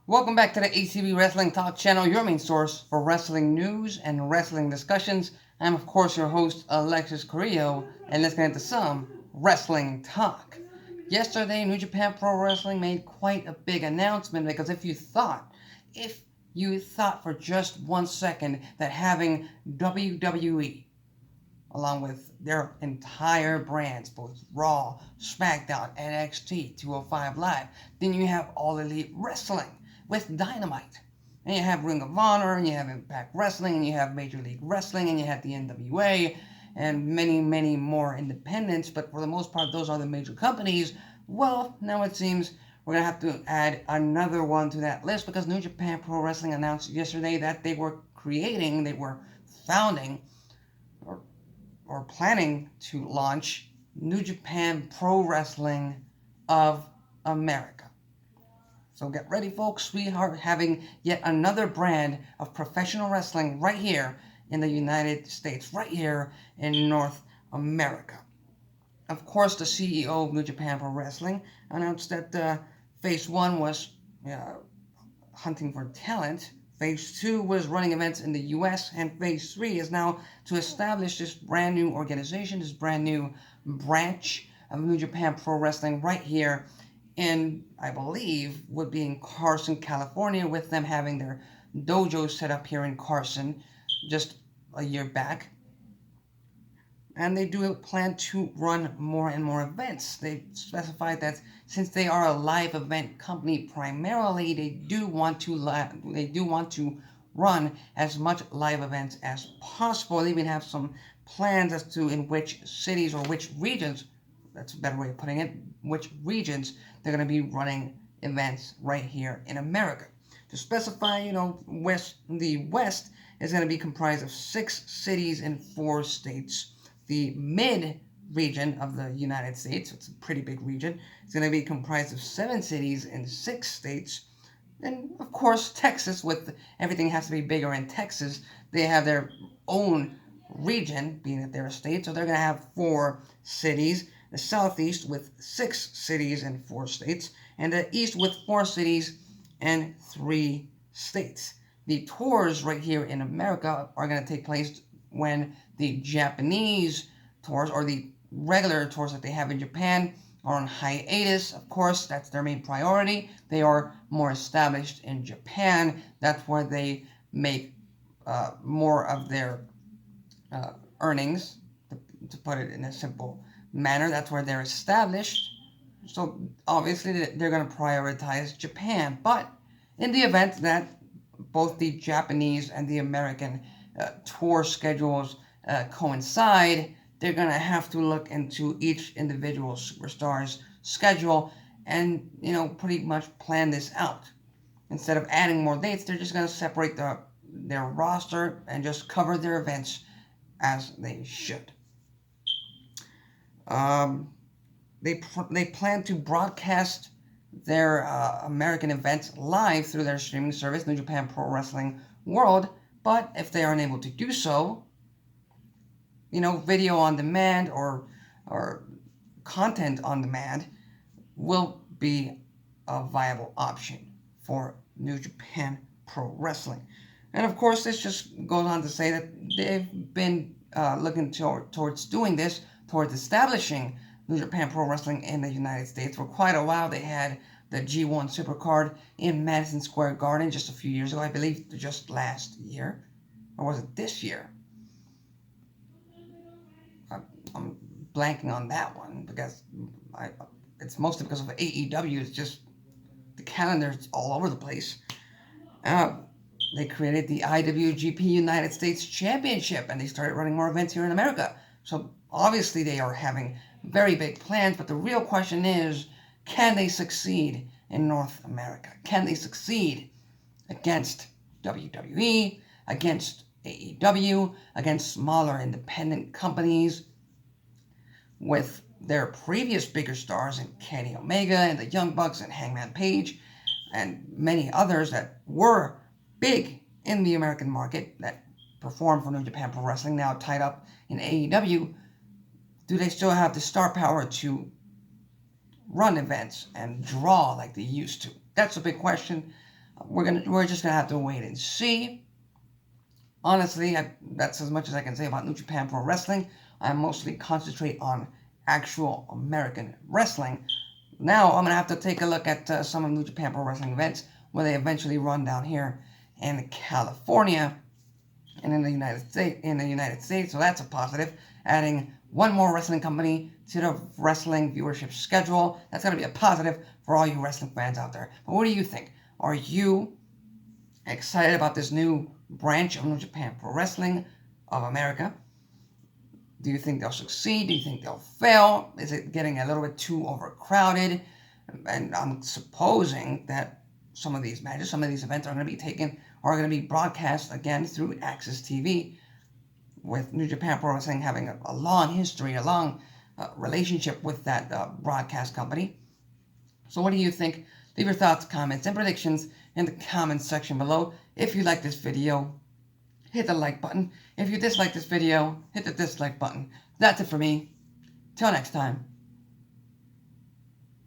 Welcome back to the ACB Wrestling Talk channel, your main source for wrestling news and wrestling discussions. I'm, of course, your host, Alexis Carrillo, and let's get into some wrestling talk. Yesterday, New Japan Pro Wrestling made quite a big announcement because if you thought for just 1 second that having WWE, along with their entire brands, both Raw, SmackDown, NXT, 205 Live, then you have All Elite Wrestling with Dynamite. And you have Ring of Honor, and you have Impact Wrestling, and you have Major League Wrestling, and you have the NWA, and many, many more independents. But for the most part, those are the major companies. Well, now it seems we're going to have to add another one to that list because New Japan Pro Wrestling announced yesterday that they were founding, or planning to launch New Japan Pro Wrestling of America. So get ready, folks. We are having yet another brand of professional wrestling right here in the United States, right here in North America. Of course, the CEO of New Japan Pro Wrestling announced that Phase 1 was hunting for talent. Phase 2 was running events in the US, and Phase 3 is now to establish this brand new organization, this brand new branch of New Japan Pro Wrestling right here in, I believe, would be in Carson, California, with them having their dojo set up here in Carson just a year back. And they do plan to run more and more events. They specified that since they are a live event company primarily, they do want to run as much live events as possible. They even have some plans as to in which cities or which regions, that's a better way of putting it, which regions they're going to be running events right here in America. To specify, the West is going to be comprised of 6 cities in 4 states. The mid region of the United States, it's a pretty big region, it's going to be comprised of 7 cities in 6 states. And of course, Texas, with everything has to be bigger in Texas, they have their own region, being that they're a state, so they're going to have 4 cities. The Southeast with 6 cities and 4 states, and the East with 4 cities and 3 states. The tours right here in America are going to take place when the Japanese tours, or the regular tours that they have in Japan, are on hiatus. Of course, that's their main priority. They are more established in Japan. That's where they make more of their earnings, to put it in a simple manner. That's where they're established. So obviously they're going to prioritize Japan. But in the event that both the Japanese and the American tour schedules coincide, they're going to have to look into each individual superstar's schedule and, pretty much plan this out. Instead of adding more dates, they're just going to separate their roster and just cover their events as they should. They plan to broadcast their American events live through their streaming service, New Japan Pro Wrestling World. But if they are unable to do so, video on demand or content on demand will be a viable option for New Japan Pro Wrestling. And of course, this just goes on to say that they've been looking towards doing this, towards establishing New Japan Pro Wrestling in the United States. For quite a while, they had the G1 Supercard in Madison Square Garden just a few years ago, I believe just last year. Or was it this year? I'm blanking on that one because it's mostly because of AEW. It's just the calendar's all over the place. They created the IWGP United States Championship, and they started running more events here in America. So obviously they are having very big plans, but the real question is, can they succeed in North America? Can they succeed against WWE, against AEW, against smaller independent companies with their previous bigger stars in Kenny Omega and the Young Bucks and Hangman Page and many others that were big in the American market that performed for New Japan Pro Wrestling, now tied up in AEW? Do they still have the star power to run events and draw like they used to? That's a big question. We're just gonna have to wait and see. Honestly, that's as much as I can say about New Japan Pro Wrestling. I mostly concentrate on actual American wrestling. Now I'm gonna have to take a look at some of New Japan Pro Wrestling events where they eventually run down here in California and in the United States. So that's a positive. Adding one more wrestling company to the wrestling viewership schedule. That's gonna be a positive for all you wrestling fans out there. But what do you think? Are you excited about this new branch of New Japan Pro Wrestling of America? Do you think they'll succeed? Do you think they'll fail? Is it getting a little bit too overcrowded? And I'm supposing that some of these matches, some of these events are going to be broadcast again through ACCESS TV, with New Japan Pro Wrestling having a long history, a long relationship with that broadcast company. So what do you think? Leave your thoughts, comments, and predictions in the comments section below. If you like this video, hit the like button. If you dislike this video, hit the dislike button. That's it for me. Till next time.